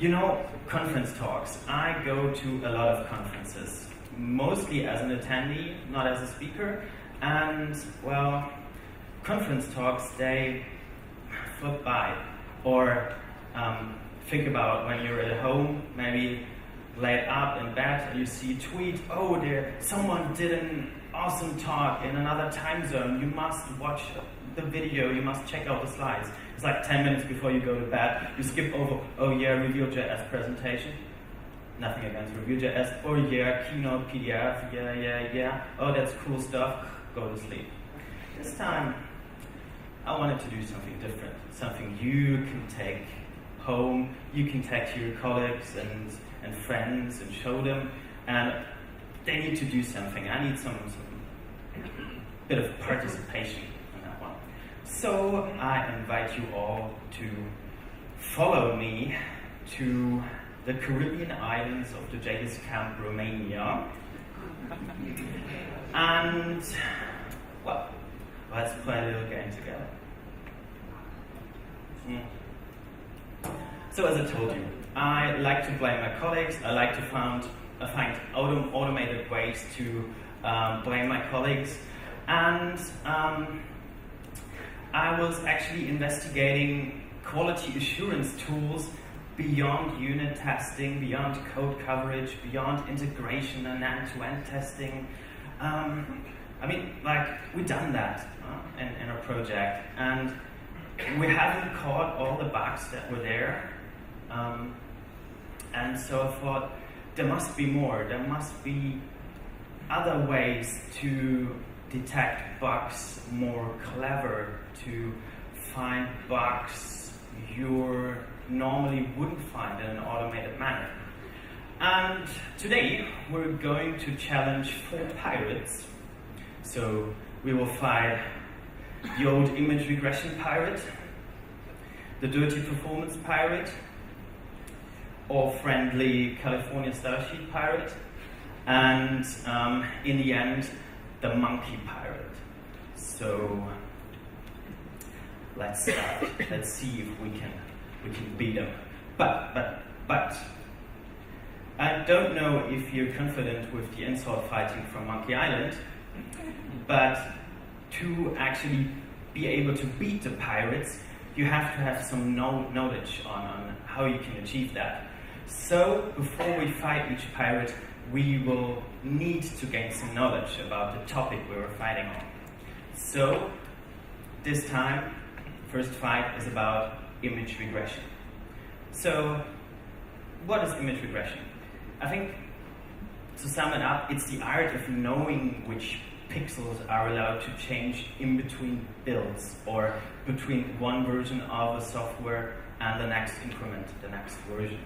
You know, conference talks. I go to a lot of conferences, mostly as an attendee, not as a speaker. And, well, conference talks, they float by. Or think about when you're at home, maybe laid up in bed, and you see a tweet, oh, someone did an awesome talk in another time zone. You must watch the video, you must check out the slides. It's like 10 minutes before you go to bed, you skip over, oh yeah, Reveal.js presentation. Nothing against Reveal.js. Oh yeah, Keynote, PDF, yeah. Oh, that's cool stuff. Go to sleep. This time, I wanted to do something different. Something you can take home, you can take to your colleagues and friends and show them. And they need to do something. I need some bit of participation in that one. So I invite you all to follow me to the Caribbean islands of the JSCamp Romania. And, well, let's play a little game together. So as I told you, I like to blame my colleagues. I like to find automated ways to blame my colleagues. And I was actually investigating quality assurance tools beyond unit testing, beyond code coverage, beyond integration and end-to-end testing. I mean, like, we've done that in our project, and we haven't caught all the bugs that were there. And so I thought, there must be more. There must be other ways to detect bugs more clever, to find bugs you normally wouldn't find in an automated manner. And today we're going to challenge 4 pirates. So we will fight the old image regression pirate, the dirty performance pirate, or friendly California style sheet pirate, and in the end, the monkey pirate. So let's start. Let's see if we can beat them. But I don't know if you're confident with the insult fighting from Monkey Island, but to actually be able to beat the pirates, you have to have some knowledge on how you can achieve that. So before we fight each pirate, we will need to gain some knowledge about the topic we were fighting on. So this time, first fight is about image regression. So what is image regression? I think, to sum it up, it's the art of knowing which pixels are allowed to change in between builds, or between one version of a software and the next increment, the next version.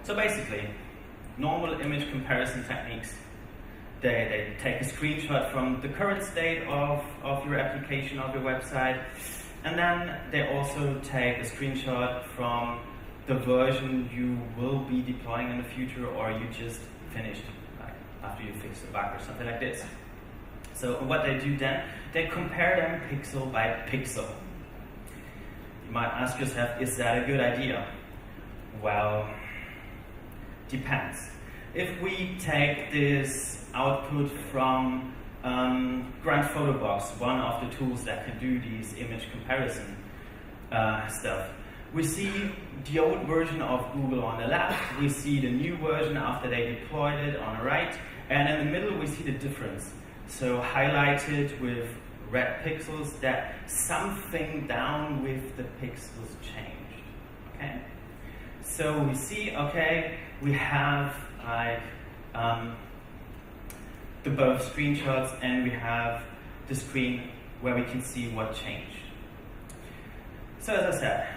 So basically, normal image comparison techniques, they take a screenshot from the current state of your application, of your website, and then they also take a screenshot from the version you will be deploying in the future, or you just finished, like after you fix a bug or something like this. So what they do then, they compare them pixel by pixel. You might ask yourself, is that a good idea? Well, depends. If we take this output from Grand Photo Box, one of the tools that can do these image comparison stuff, we see the old version of Google on the left, we see the new version after they deployed it on the right, and in the middle we see the difference. So highlighted with red pixels, that something down with the pixels changed. Okay? So we see, okay, we have like the both screenshots, and we have the screen where we can see what changed. So as I said,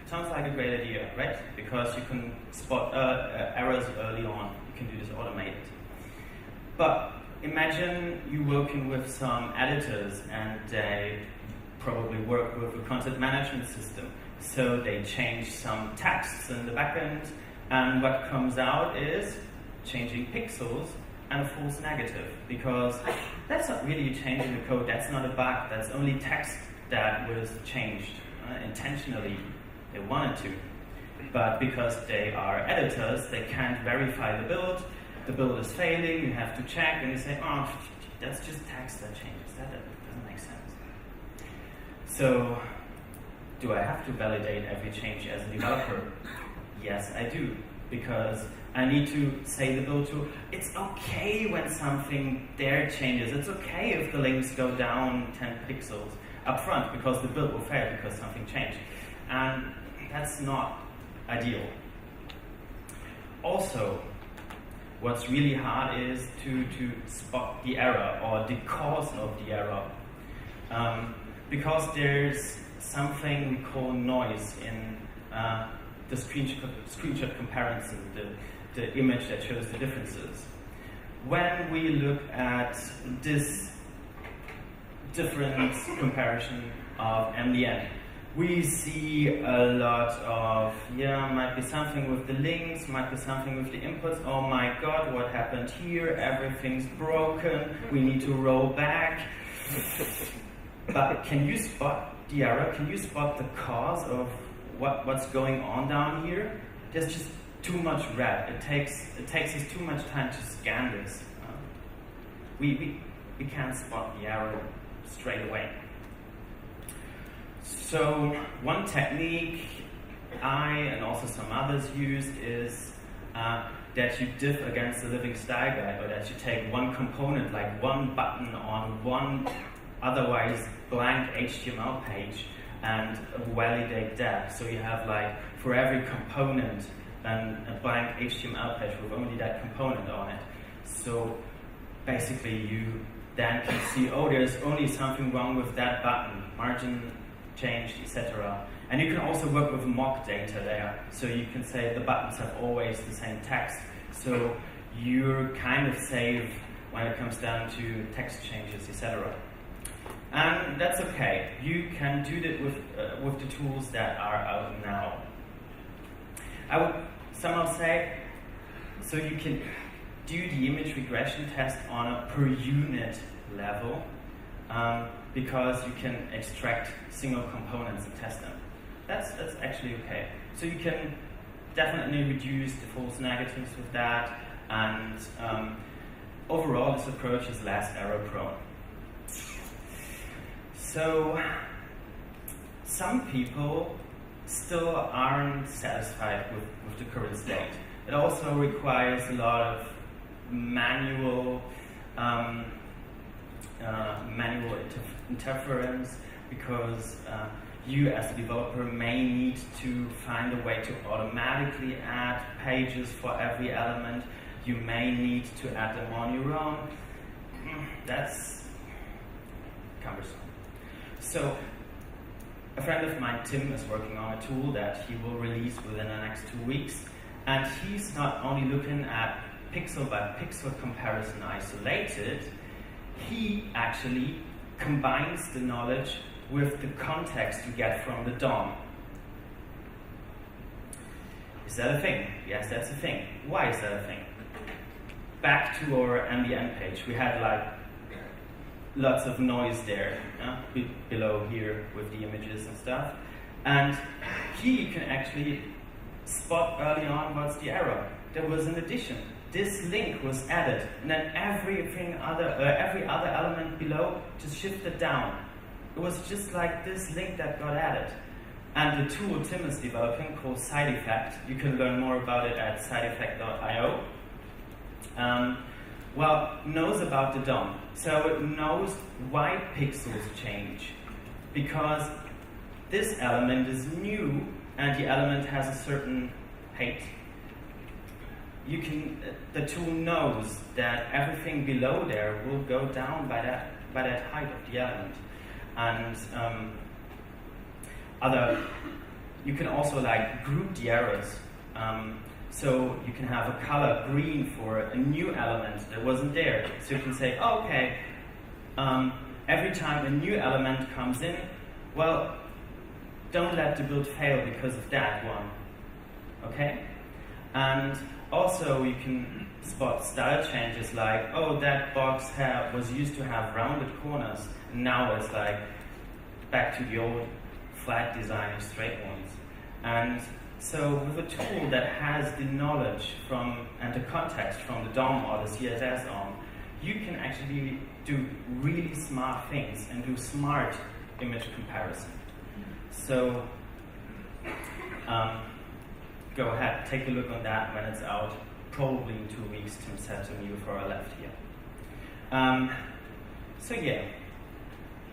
sounds like a great idea, right? Because you can spot errors early on. You can do this automated. But imagine you working with some editors, and they probably work with a content management system. So they change some texts in the backend, and what comes out is changing pixels and a false negative, because that's not really a change in the code, that's not a bug, that's only text that was changed intentionally. They wanted to. But because they are editors, they can't verify the build. The build is failing, you have to check, and you say, oh, that's just text that changes. That doesn't make sense. So, do I have to validate every change as a developer? Yes, I do. Because I need to say the build tool, it's okay when something there changes. It's okay if the links go down 10 pixels up front, because the build will fail because something changed. And that's not ideal. Also, what's really hard is to spot the error or the cause of the error. Because there's something we call noise in the screenshot comparison, the image that shows the differences. When we look at this difference comparison of MDN, we see a lot of, might be something with the links, might be something with the inputs. Oh my god, what happened here? Everything's broken. We need to roll back. But can you spot the error? Can you spot the cause of what's going on down here? There's just too much red. It takes us too much time to scan this. We can't spot the error straight away. So one technique I and also some others used is that you diff against the living style guide, or that you take one component, like one button on one otherwise blank HTML page, and validate that. So you have, like, for every component a blank HTML page with only that component on it. So basically you then can see, oh, there's only something wrong with that button, margin changed, etc. And you can also work with mock data there. So you can say the buttons have always the same text. So you're kind of safe when it comes down to text changes, etc. And that's okay. You can do that with the tools that are out now. I would somehow say, so you can do the image regression test on a per unit level, because you can extract single components and test them. That's actually okay. So you can definitely reduce the false negatives with that, and overall this approach is less error prone. So some people still aren't satisfied with the current state. It also requires a lot of manual interference, because you as a developer may need to find a way to automatically add pages for every element. You may need to add them on your own. That's cumbersome. So a friend of mine, Tim, is working on a tool that he will release within the next 2 weeks, and he's not only looking at pixel by pixel comparison isolated, he actually combines the knowledge with the context you get from the DOM. Is that a thing? Yes, that's a thing. Why is that a thing? Back to our MDN page, we had like lots of noise there, below here with the images and stuff. And here you can actually spot early on what's the error. There was an addition. This link was added, and then every other element below just shifted down. It was just like this link that got added. And the tool Tim is developing, called Side Effect, you can learn more about it at sideeffect.io, knows about the DOM. So it knows why pixels change, because this element is new and the element has a certain height. The tool knows that everything below there will go down by that height of the element. And you can also like group the errors. So you can have a color green for a new element that wasn't there. So you can say, oh, okay, every time a new element comes in, well, don't let the build fail because of that one. Okay? And also you can spot style changes like, oh, that box was used to have rounded corners, and now it's like back to the old flat design of straight ones. And so with a tool that has the knowledge from and the context from the DOM or the CSS DOM, you can actually do really smart things and do smart image comparison. So go ahead, take a look on that when it's out, probably in 2 weeks. Tim said to me before I left here. So yeah,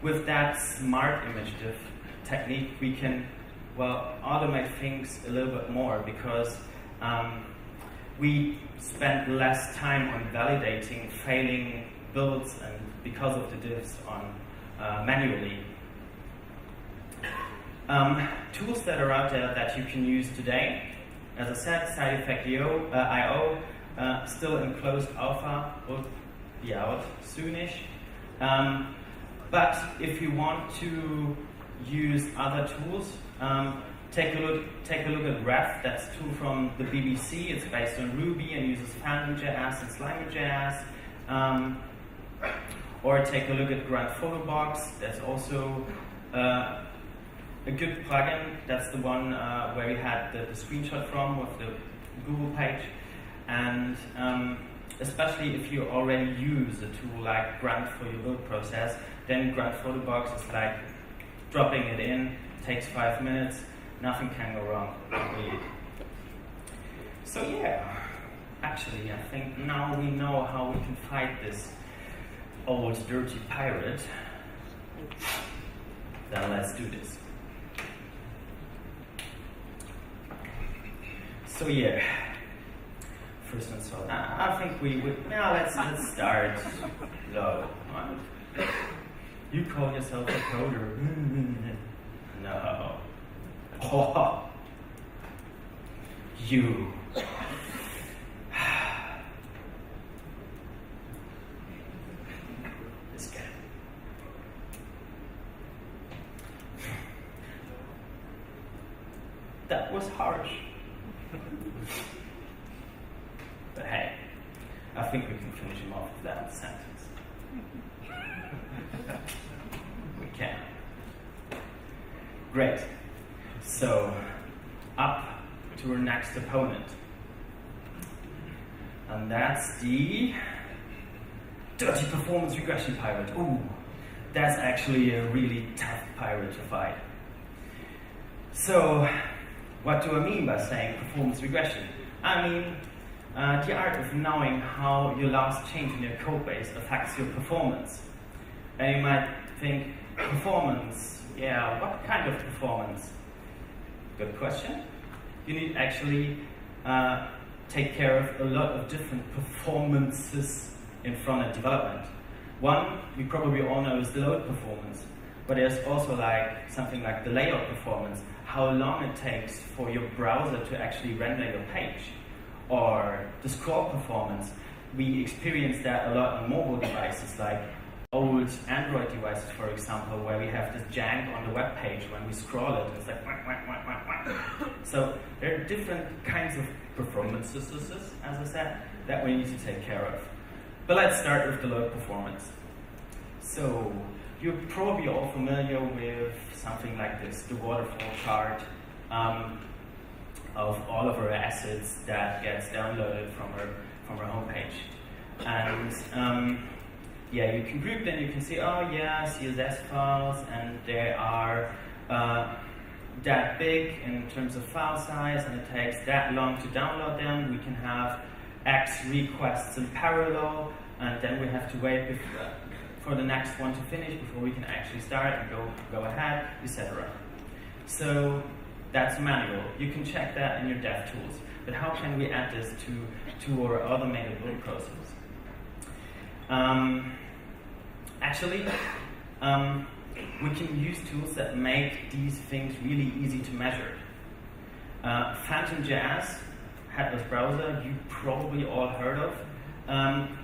with that smart image diff technique, we can, well, automate things a little bit more because we spend less time on validating failing builds and because of the diffs on manually. Tools that are out there that you can use today, as I said, SideEffect.io, still in closed alpha, will be out soonish. But if you want to use other tools, take a look at Ref. That's a tool from the BBC. It's based on Ruby and uses Phantom.js and Slimer.js. Or take a look at Grand Photobox. That's also a good plugin. That's the one where we had the screenshot from with the Google page. And especially if you already use a tool like Grand for your build process, then Grand Photobox is like dropping it in, takes 5 minutes, nothing can go wrong, really. So yeah, actually I think now we know how we can fight this old dirty pirate. Then let's do this. So yeah, first install. I think we would. Now let's start low. You call yourself a coder? No. Oh. You. This guy. That was harsh. But hey, I think we can finish him off with that sentence. We can. Great. So, up to our next opponent. And that's the dirty performance regression pirate. Ooh, that's actually a really tough pirate to fight. So, what do I mean by saying performance regression? I mean the art of knowing how your last change in your code base affects your performance. And you might think, performance, yeah, what kind of performance? Good question. You need actually take care of a lot of different performances in front-end development. One, we probably all know, is the load performance, but there's also like something like the layout performance, how long it takes for your browser to actually render your page, or the scroll performance. We experience that a lot on mobile devices, like old Android devices, for example, where we have this jank on the web page when we scroll it. It's like whack, whack, whack, whack, whack. So there are different kinds of performances, as I said, that we need to take care of. But let's start with the load performance. So you're probably all familiar with something like this, the waterfall chart of all of our assets that gets downloaded from our homepage. And yeah, you can group them, you can see, oh yeah, CSS files, and they are that big in terms of file size, and it takes that long to download them. We can have X requests in parallel, and then we have to wait for the next one to finish before we can actually start and go ahead, etc. So that's manual. You can check that in your dev tools. But how can we add this to our automated build process? Actually, we can use tools that make these things really easy to measure. Phantom.js, headless browser, you probably all heard of,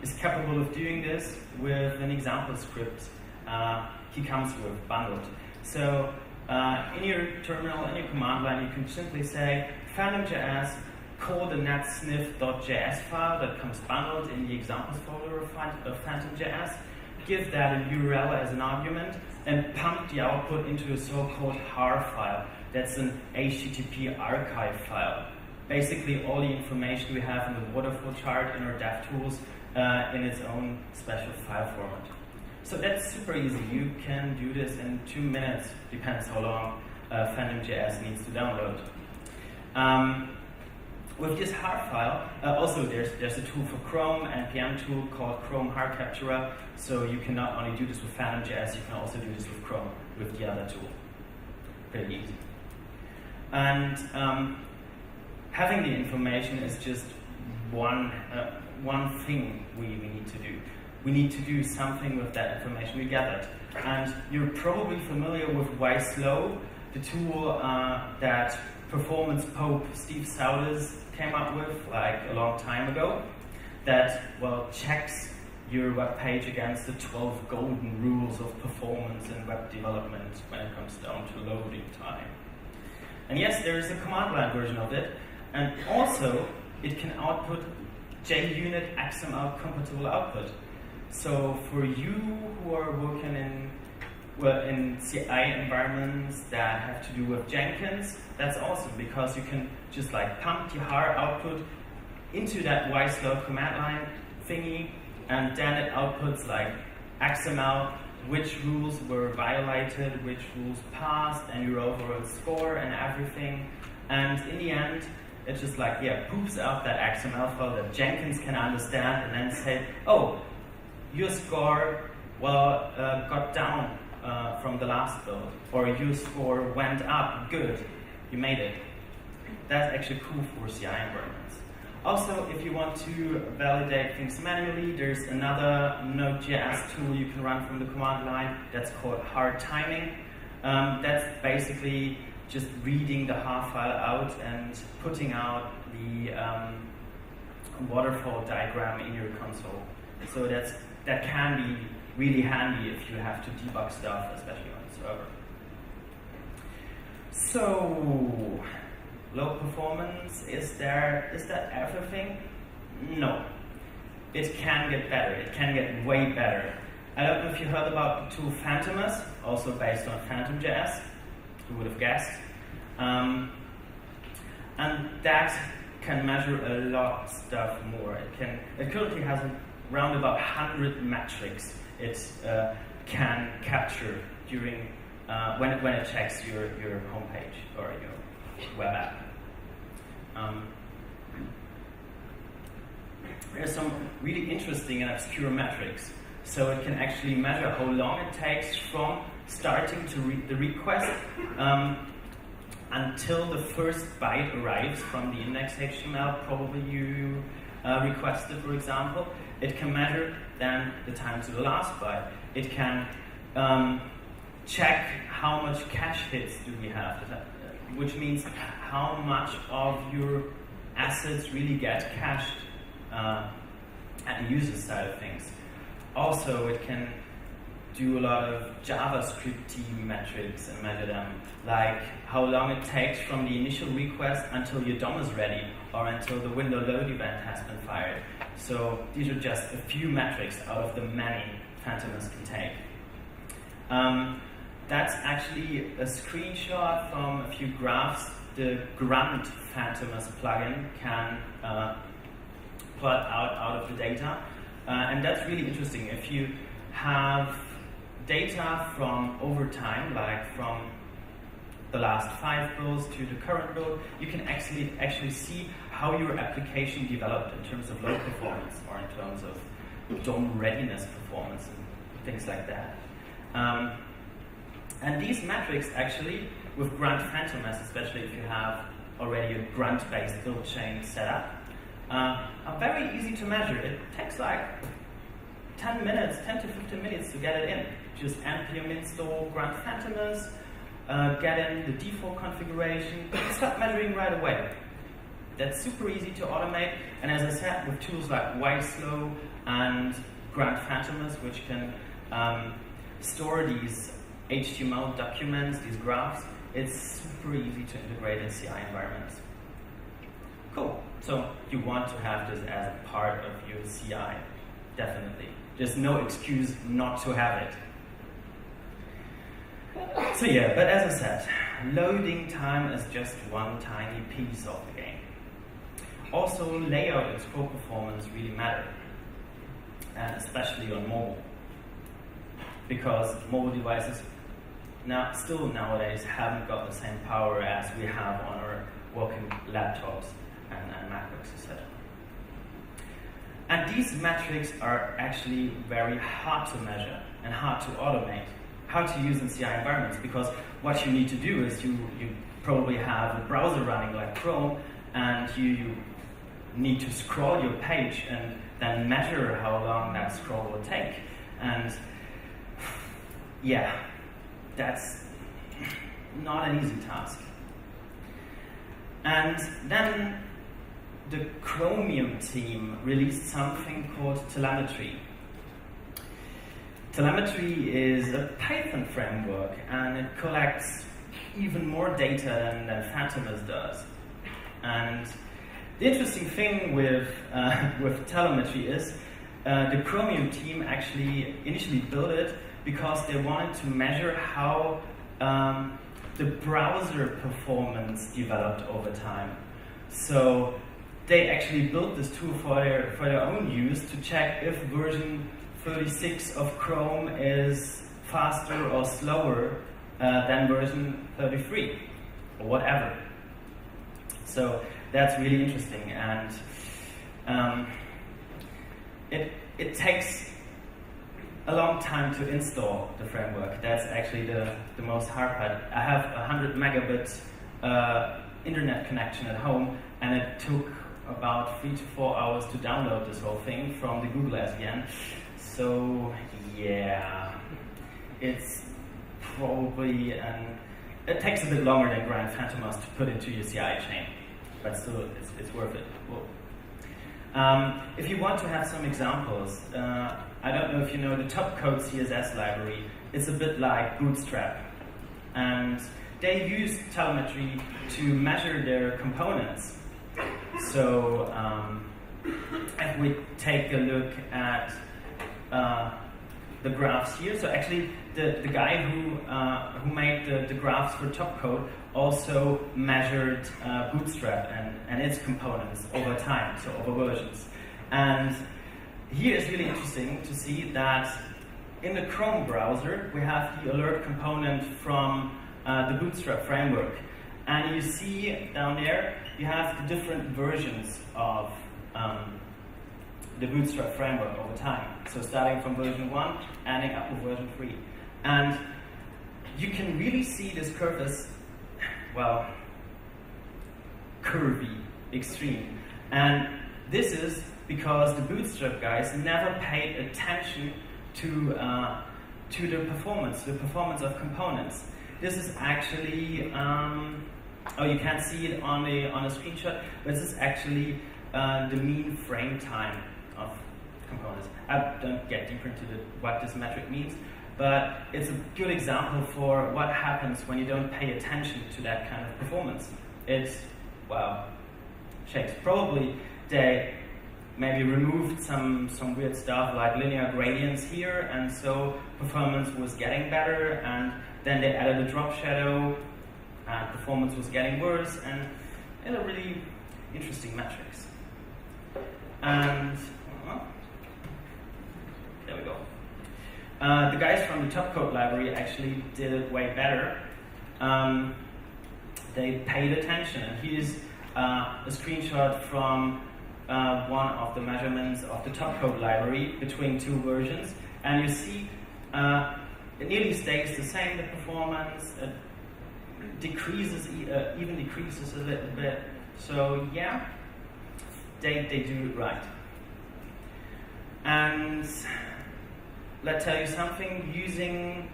is capable of doing this with an example script he comes with bundled. So in your terminal, in your command line, you can simply say Phantom.js, call the netsniff.js file that comes bundled in the examples folder of Phantom.js, give that a URL as an argument, and pump the output into a so-called HAR file. That's an HTTP archive file. Basically all the information we have in the waterfall chart in our DevTools in its own special file format. So that's super easy. You can do this in 2 minutes, depends how long Phantom.js needs to download. With this HAR file, also there's a tool for Chrome, NPM tool called Chrome HAR Capturer. So you can not only do this with Phantom.js, you can also do this with Chrome, with the other tool. Pretty easy. And having the information is just one thing we need to do. We need to do something with that information we gathered. And you're probably familiar with YSlow, the tool that performance pope Steve Souders came up with like a long time ago, that, well, checks your web page against the 12 golden rules of performance in web development when it comes down to loading time. And yes, there is a command line version of it, and also it can output JUnit XML compatible output. So for you who are working in CI environments that have to do with Jenkins, that's awesome, because you can just like pump the HAR output into that YSlow command line thingy, and then it outputs like XML, which rules were violated, which rules passed, and your overall score and everything. And in the end, it just like, yeah, poops out that XML file that Jenkins can understand, and then say, oh, your score, well, got down from the last build, or your score went up, good, you made it. That's actually cool for CI environments. Also, if you want to validate things manually, there's another Node.js tool you can run from the command line that's called HAR timing. That's basically just reading the HAR file out and putting out the waterfall diagram in your console. So that can be really handy if you have to debug stuff, especially on the server. So, low performance, is that everything? No. It can get better. It can get way better. I don't know if you heard about the tool Phantomus, also based on Phantom.js. Who would have guessed? And that can measure a lot of stuff more. It currently has around about 100 metrics it can capture during when it checks your homepage or your web app. There's some really interesting and obscure metrics. So it can actually measure how long it takes from starting to read the request until the first byte arrives from the index HTML, probably you requested, for example. It can measure then the time to the last byte. It can check how much cache hits do we have, which means how much of your assets really get cached at the user side of things. Also, it can do a lot of JavaScript-y metrics and measure them, like how long it takes from the initial request until your DOM is ready, or until the window load event has been fired. So these are just a few metrics out of the many Phantomus can take. That's actually a screenshot from a few graphs the Grunt Phantomus plugin can plot out of the data. And that's really interesting. If you have data from over time, like from the last 5 builds to the current build, you can actually see how your application developed in terms of load performance or in terms of DOM readiness performance and things like that. And these metrics actually, with Grunt Phantomus, especially if you have already a Grunt-based build chain set up, are very easy to measure. It takes like 10 to 15 minutes to get it in. Just npm install Grunt Phantomus, get in the default configuration, and start measuring right away. That's super easy to automate, and as I said, with tools like YSlow and Grunt Phantomus, which can store these HTML documents, these graphs, it's super easy to integrate in CI environments. Cool. So you want to have this as a part of your CI, definitely. There's no excuse not to have it. So yeah, but as I said, loading time is just one tiny piece of the game. Also, layout and scroll performance really matter, and especially on mobile, because mobile devices still nowadays haven't got the same power as we have on our working laptops and MacBooks, etc. And these metrics are actually very hard to measure and hard to automate, how to use in CI environments, because what you need to do is you probably have a browser running like Chrome, and you need to scroll your page and then measure how long that scroll will take. And yeah, that's not an easy task. And then the Chromium team released something called telemetry. Telemetry is a Python framework, and it collects even more data than Phantomas does. And the interesting thing with telemetry is the Chromium team actually initially built it because they wanted to measure how the browser performance developed over time. So they actually built this tool for their own use to check if version 36 of Chrome is faster or slower than version 33 or whatever. So that's really interesting, and it takes a long time to install the framework. That's actually the most hard part. I have a 100 megabit internet connection at home, and it took about 3 to 4 hours to download this whole thing from the Google SVN. So yeah, it's probably it takes a bit longer than Grand Phantomas to put into your CI chain, but still it's worth it. Cool. If you want to have some examples, I don't know if you know the Topcode CSS library. It's a bit like Bootstrap, and they use telemetry to measure their components. So if we take a look at the graphs here, so actually the guy who made the graphs for Topcode also measured Bootstrap and its components over time, so over versions. And here it's really interesting to see that in the Chrome browser we have the alert component from the Bootstrap framework. And you see down there you have the different versions of the Bootstrap framework over time. So starting from version 1, ending up with version 3. And you can really see this curve as, well, curvy, extreme. And this is because the Bootstrap guys never paid attention to the performance of components. This is actually, you can't see it on a screenshot, but this is actually the mean frame time of components. I don't get deeper into what this metric means, but it's a good example for what happens when you don't pay attention to that kind of performance. It's, well, shakes. Probably they maybe removed some weird stuff like linear gradients here, and so performance was getting better, and then they added a drop shadow, and performance was getting worse, and they're really interesting metrics. And there we go. The guys from the Topcode library actually did it way better. They paid attention, and here's a screenshot from one of the measurements of the Topcode library between two versions, and you see it nearly stays the same, the performance. It decreases, even decreases a little bit. So yeah, they do it right. And let's tell you something, using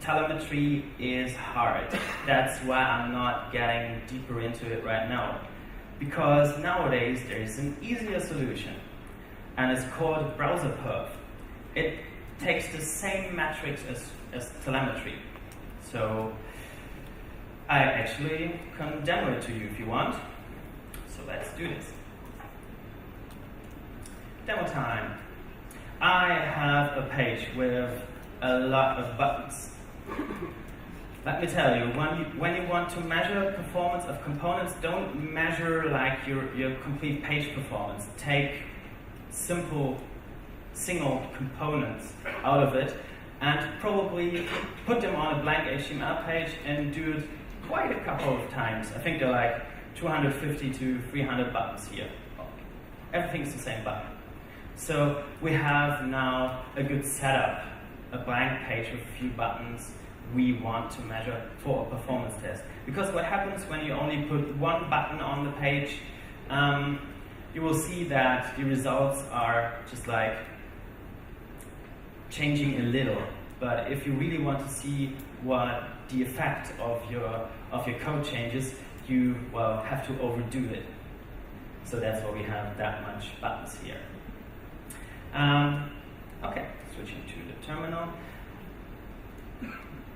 telemetry is hard. That's why I'm not getting deeper into it right now. Because nowadays there is an easier solution, and it's called browser perf. It takes the same metrics as telemetry. So I actually can demo it to you if you want. So let's do this. Demo time. I have a page with a lot of buttons. Let me tell you, when you want to measure performance of components, don't measure like your complete page performance. Take simple single components out of it and probably put them on a blank HTML page and do it quite a couple of times. I think there are like 250 to 300 buttons here. Everything's the same button. So we have now a good setup, a blank page with a few buttons we want to measure for a performance test. Because what happens when you only put one button on the page, you will see that the results are just like changing a little. But if you really want to see what the effect of your code changes, you have to overdo it. So that's why we have that much buttons here. Okay, switching to the terminal.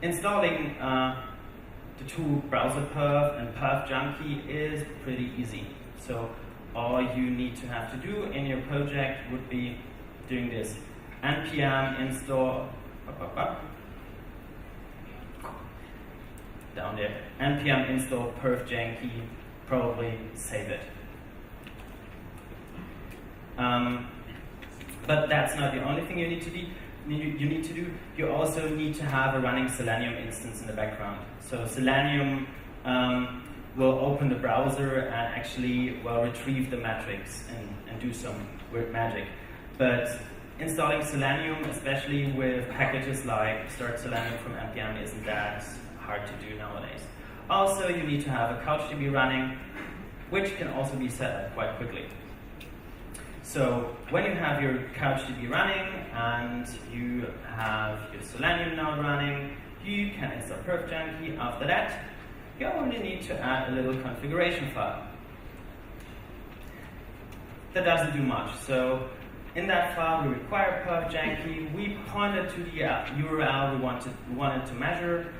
Installing the two browser perf and perf junkie is pretty easy. So all you need to have to do in your project would be doing this npm install down there, npm install perf junkie, probably save it. But that's not the only thing you need to do. You also need to have a running Selenium instance in the background. So Selenium will open the browser and actually retrieve the metrics and do some weird magic. But installing Selenium, especially with packages like start Selenium from npm, isn't that hard to do nowadays. Also, you need to have a CouchDB running, which can also be set up quite quickly. So when you have your CouchDB running and you have your Selenium node running, you can install perf junkie. After that, you only need to add a little configuration file. That doesn't do much. So in that file, we require perf junkie. We pointed to the URL we wanted to measure.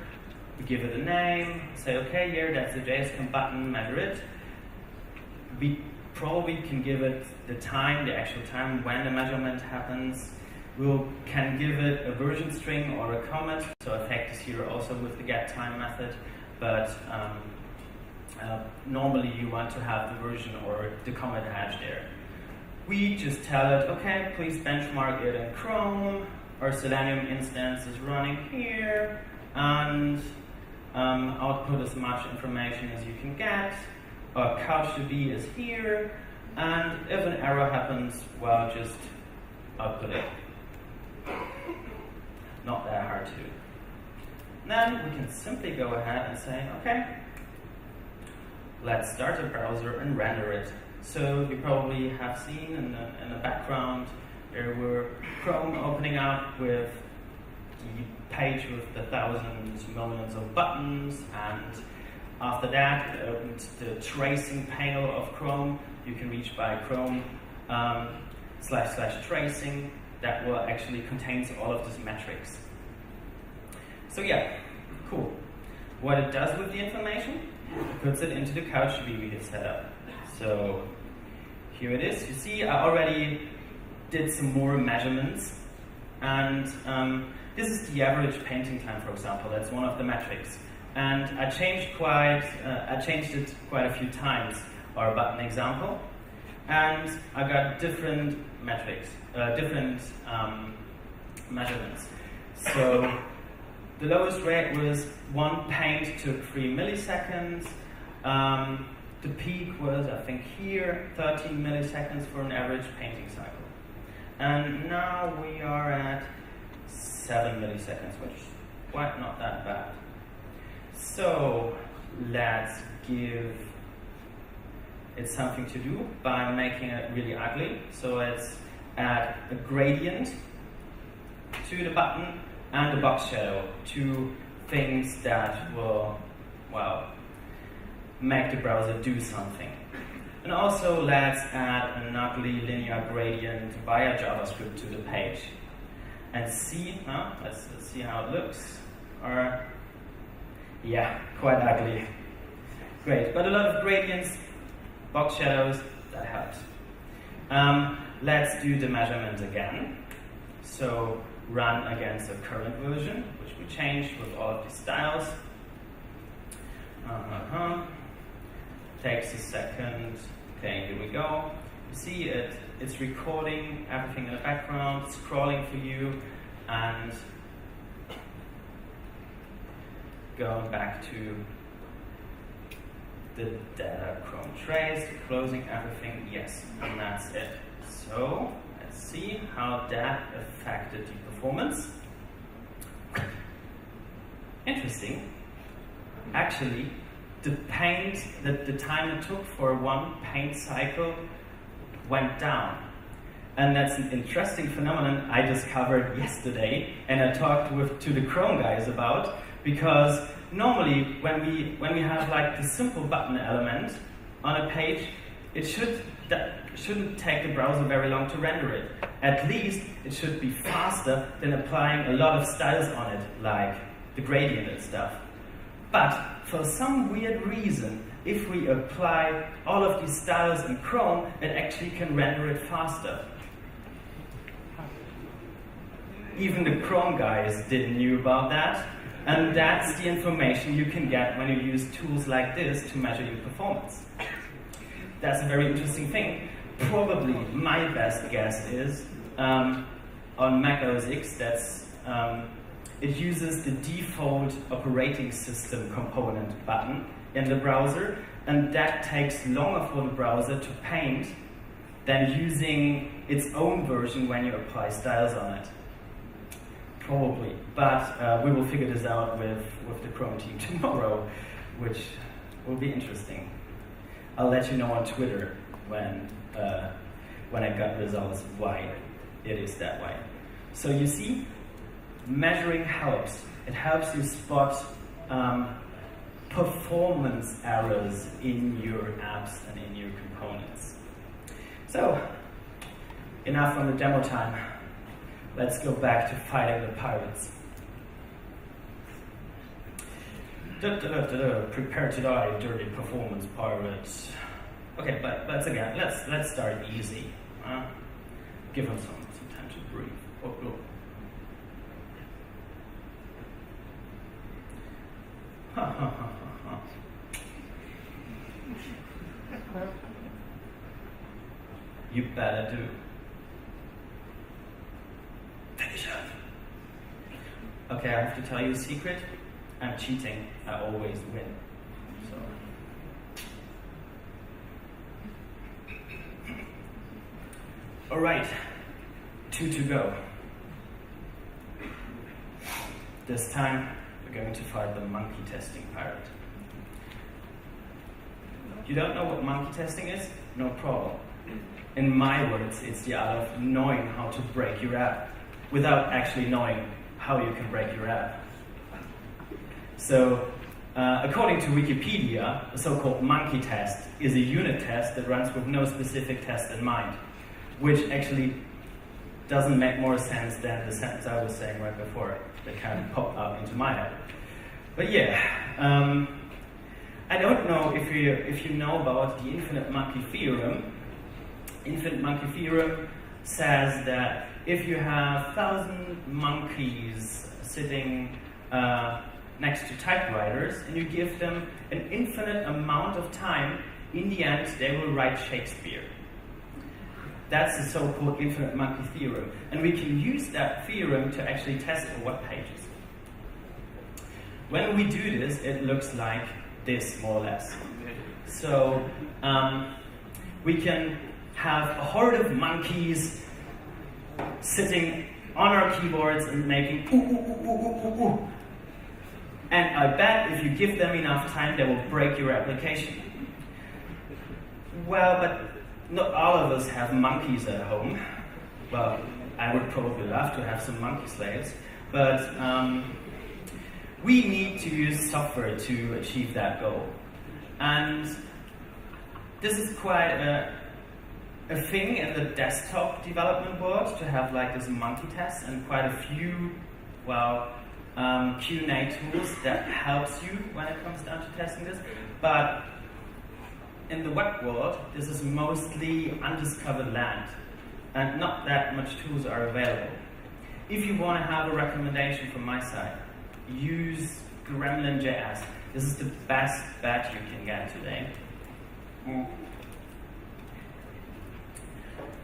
We give it a name. Say, okay, here, that's the JSCamp button. Measure it. We probably can give it the time, the actual time when the measurement happens. We can give it a version string or a comment. So effect is here also with the getTime method. But normally you want to have the version or the comment hash there. We just tell it, okay, please benchmark it in Chrome. Our Selenium instance is running here. And output as much information as you can get. Our CouchDB is here, and if an error happens, just output it. Not that hard to do. Then we can simply go ahead and say, okay, let's start a browser and render it. So you probably have seen in the background, there were Chrome opening up with the page with the thousands, millions of buttons, and after that, it opened the tracing panel of Chrome. You can reach by Chrome //tracing. That will actually contains all of these metrics. So yeah, cool. What it does with the information, it puts it into the CouchDB we have set up. So here it is. You see, I already did some more measurements, and this is the average painting time, for example. That's one of the metrics. And I changed it quite a few times, our button example, and I got different metrics, different measurements. So the lowest rate was one paint took 3 milliseconds. The peak was, I think, here, 13 milliseconds for an average painting cycle. And now we are at 7 milliseconds, which is quite not that bad. So let's give it something to do by making it really ugly. So let's add a gradient to the button and a box shadow, two things that will, make the browser do something. And also let's add an ugly linear gradient via JavaScript to the page. And see, let's see how it looks. Yeah, quite ugly. Great, but a lot of gradients, box shadows, that helps. Let's do the measurement again. So run against a current version, which we changed with all of these styles. Takes a second. Okay, here we go. You see it's recording everything in the background, scrolling for you, and going back to the data Chrome trace, closing everything, yes, and that's it. So let's see how that affected the performance. Interesting. Actually, the time it took for one paint cycle went down. And that's an interesting phenomenon I discovered yesterday, and I talked to the Chrome guys about, because normally when we have like the simple button element on a page, it shouldn't take the browser very long to render it. At least it should be faster than applying a lot of styles on it, like the gradient and stuff. But for some weird reason, if we apply all of these styles in Chrome, it actually can render it faster. Even the Chrome guys didn't know about that, and that's the information you can get when you use tools like this to measure your performance. That's a very interesting thing. Probably my best guess is on Mac OS X, it uses the default operating system component button in the browser, and that takes longer for the browser to paint than using its own version when you apply styles on it. Probably, but we will figure this out with the Chrome team tomorrow, which will be interesting. I'll let you know on Twitter when I got results why it is that way. So you see, measuring helps. It helps you spot performance errors in your apps and in your components. So, enough on the demo time. Let's go back to fighting the pirates. Prepare to die, dirty performance pirates. Okay, but again, let's start easy. Give them some time to breathe. Oh, look. You better do. Take a shot. Okay, I have to tell you a secret. I'm cheating. I always win. So. All right, 2 to go. This time, we're going to fight the monkey testing pirate. You don't know what monkey testing is? No problem. In my words, it's the art of knowing how to break your app without actually knowing how you can break your app. So, according to Wikipedia, a so-called monkey test is a unit test that runs with no specific test in mind, which actually doesn't make more sense than the sentence I was saying right before that kind of popped up into my head. But yeah, I don't know if you know about the infinite monkey theorem. Infinite monkey theorem says that if you have 1,000 monkeys sitting next to typewriters and you give them an infinite amount of time, in the end they will write Shakespeare. That's the so-called infinite monkey theorem. And we can use that theorem to actually test for web pages. When we do this, it looks like this, more or less. So we can have a horde of monkeys sitting on our keyboards and making ooh, ooh, ooh, ooh, ooh, ooh. And I bet if you give them enough time, they will break your application. Well, but not all of us have monkeys at home. Well, I would probably love to have some monkey slaves, but we need to use software to achieve that goal. And this is quite a thing in the desktop development world, to have like this monkey test, and quite a few, Q&A tools that helps you when it comes down to testing this. But in the web world, this is mostly undiscovered land, and not that much tools are available. if you want to have a recommendation from my side, use Gremlin.js. This is the best bet you can get today.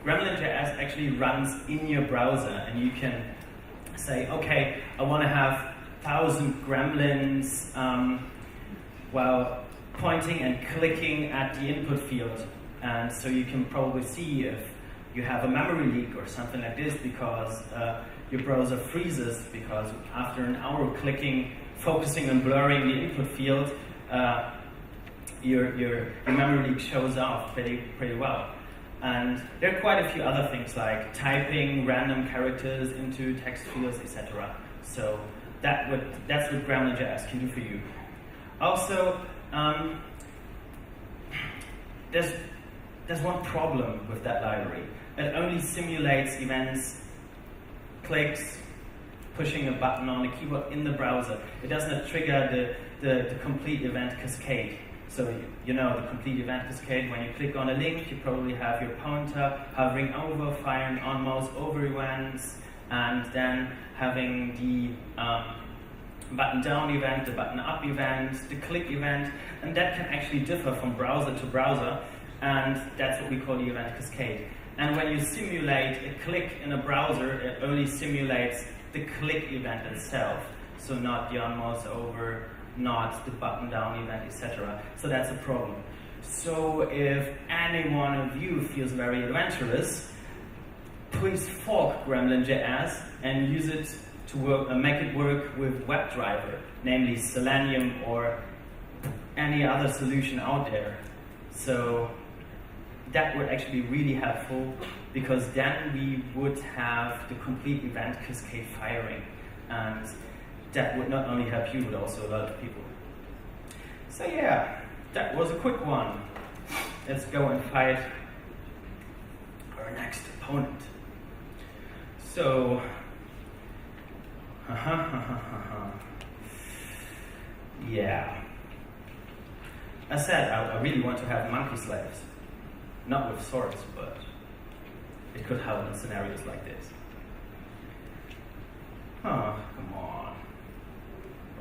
Gremlin.js actually runs in your browser, and you can say, okay, I want to have 1,000 gremlins pointing and clicking at the input field. And so you can probably see if you have a memory leak or something like this, because your browser freezes, because after an hour clicking, focusing on blurring the input field, your memory leak shows off pretty well. And there are quite a few other things like typing random characters into text fields, etc. So that's what Gremlin.js can do for you. Also, there's one problem with that library. It only simulates events, clicks, pushing a button on the keyboard in the browser. It does not trigger the complete event cascade. So you know the complete event cascade, when you click on a link, you probably have your pointer hovering over, firing on mouse over events, and then having the button down event, the button up event, the click event, and that can actually differ from browser to browser, and that's what we call the event cascade. And when you simulate a click in a browser, it only simulates the click event itself, so not the on mouse over, not the button down event, etc. So that's a problem. So if any one of you feels very adventurous, please fork Gremlin.js and use it to work, make it work with WebDriver, namely Selenium or any other solution out there. So that would actually be really helpful, because then we would have the complete event cascade firing, and that would not only help you, but also a lot of people. So yeah, that was a quick one. Let's go and fight our next opponent. So, yeah. As said, I really want to have monkey slaves. Not with swords, but it could help in scenarios like this. Oh, come on.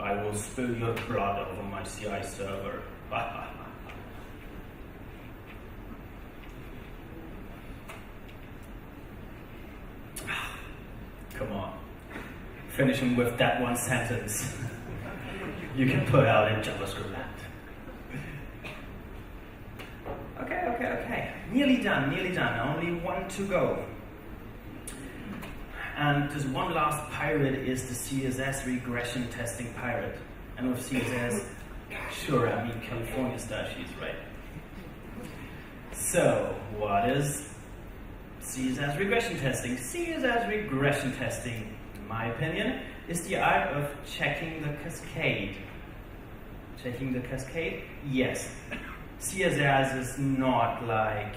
I will spill your blood over my CI server. Come on. Finishing with that one sentence. You can put out in JavaScript land. Okay. Nearly done. Only one to go. And this one last pirate is the CSS regression testing pirate. And with CSS, sure, I mean California style sheets, right? So, what is CSS regression testing? CSS regression testing, in my opinion, is the art of checking the cascade. Checking the cascade? Yes. CSS is not like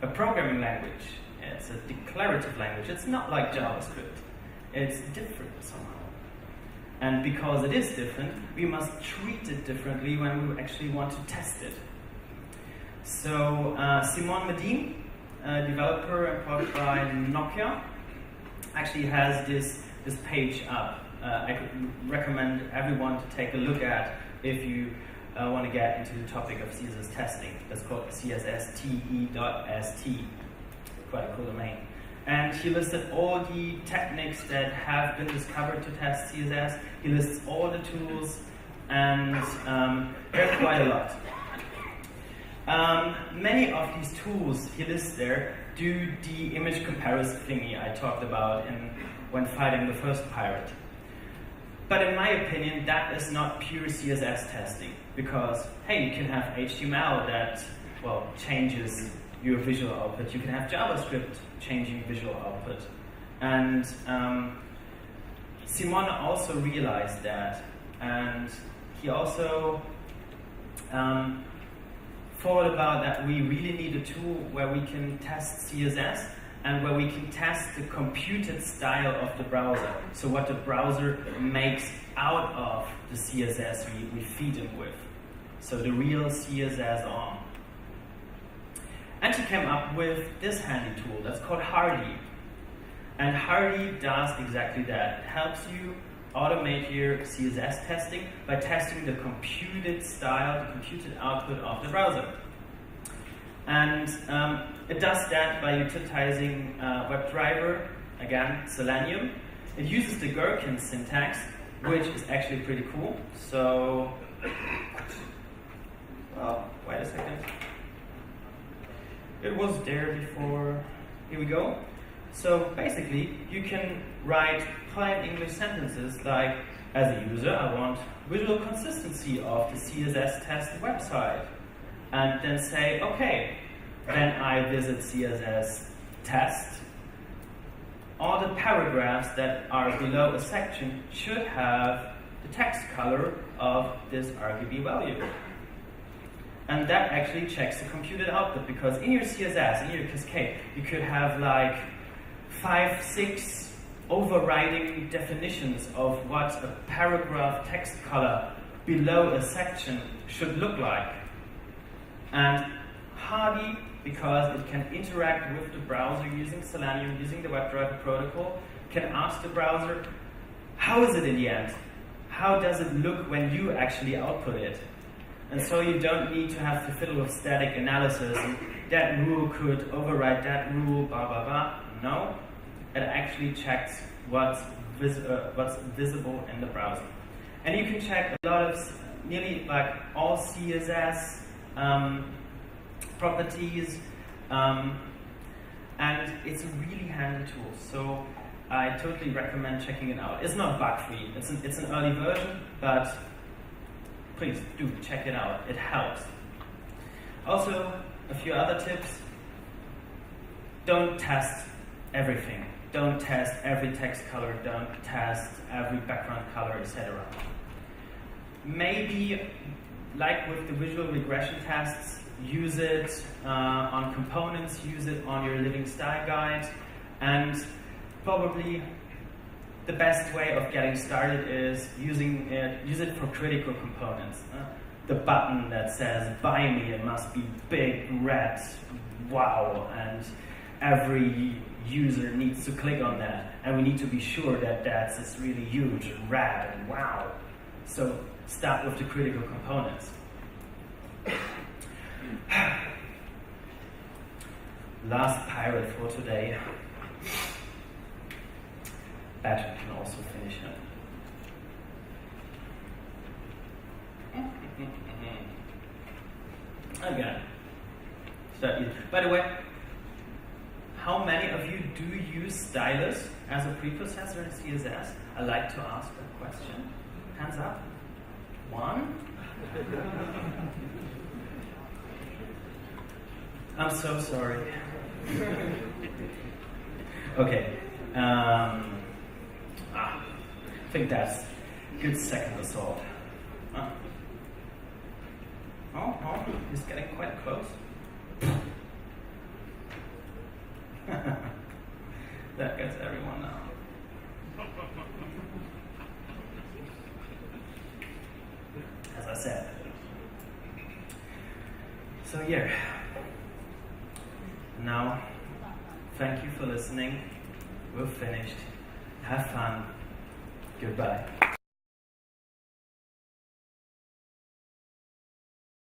a programming language. It's a declarative language. It's not like JavaScript. It's different somehow. And because it is different, we must treat it differently when we actually want to test it. So Simon Medin, a developer employed by Nokia, actually has this page up. I could recommend everyone to take a look at if you want to get into the topic of CSS testing. That's called csste.st. Quite a cool domain. And he listed all the techniques that have been discovered to test CSS. He lists all the tools, and there's quite a lot. Many of these tools he lists there do the image comparison thingy I talked about when fighting the first pirate. But in my opinion, that is not pure CSS testing, because hey, you can have HTML that changes your visual output. You can have JavaScript changing visual output. And Simon also realized that, and he also thought about that we really need a tool where we can test CSS and where we can test the computed style of the browser. So what the browser makes out of the CSS we feed it with. So the real CSS on. And he came up with this handy tool that's called Hardy. And Hardy does exactly that. It helps you automate your CSS testing by testing the computed style, the computed output of the browser. And it does that by utilizing WebDriver, again, Selenium. It uses the Gherkin syntax, which is actually pretty cool. So, well, wait a second. It was there before. Here we go. So basically, you can write plain English sentences like, as a user, I want visual consistency of the CSS test website. And then say, okay, when I visit CSS test, all the paragraphs that are below a section should have the text color of this RGB value. And that actually checks the computed output, because in your CSS, in your cascade, you could have like 5, 6 overriding definitions of what a paragraph text color below a section should look like. And Hardy, because it can interact with the browser using Selenium, using the WebDriver protocol, can ask the browser, how is it in the end? How does it look when you actually output it? And so you don't need to have to fiddle with static analysis. That rule could override that rule, blah, blah, blah. No, it actually checks what's visible in the browser. And you can check a lot of, nearly like all CSS properties, and it's a really handy tool. So I totally recommend checking it out. It's not bug-free. It's an early version, but please do check it out. It helps. Also, a few other tips. Don't test everything. Don't test every text color. Don't test every background color, etc. Maybe, like with the visual regression tests, use it on components, use it on your living style guide, and probably the best way of getting started is use it for critical components. The button that says buy me, it must be big, red, wow, and every user needs to click on that, and we need to be sure that that's this really huge and red and wow. So start with the critical components. Last pirate for today. Badger can also finish it. Again. By the way, how many of you do use stylus as a preprocessor in CSS? I'd like to ask a question. Hands up. 1. I'm so sorry. Okay. I think that's good second assault. Oh, he's getting quite close. That gets everyone now. As I said. So yeah. Now, thank you for listening. We're finished. Have fun. Goodbye.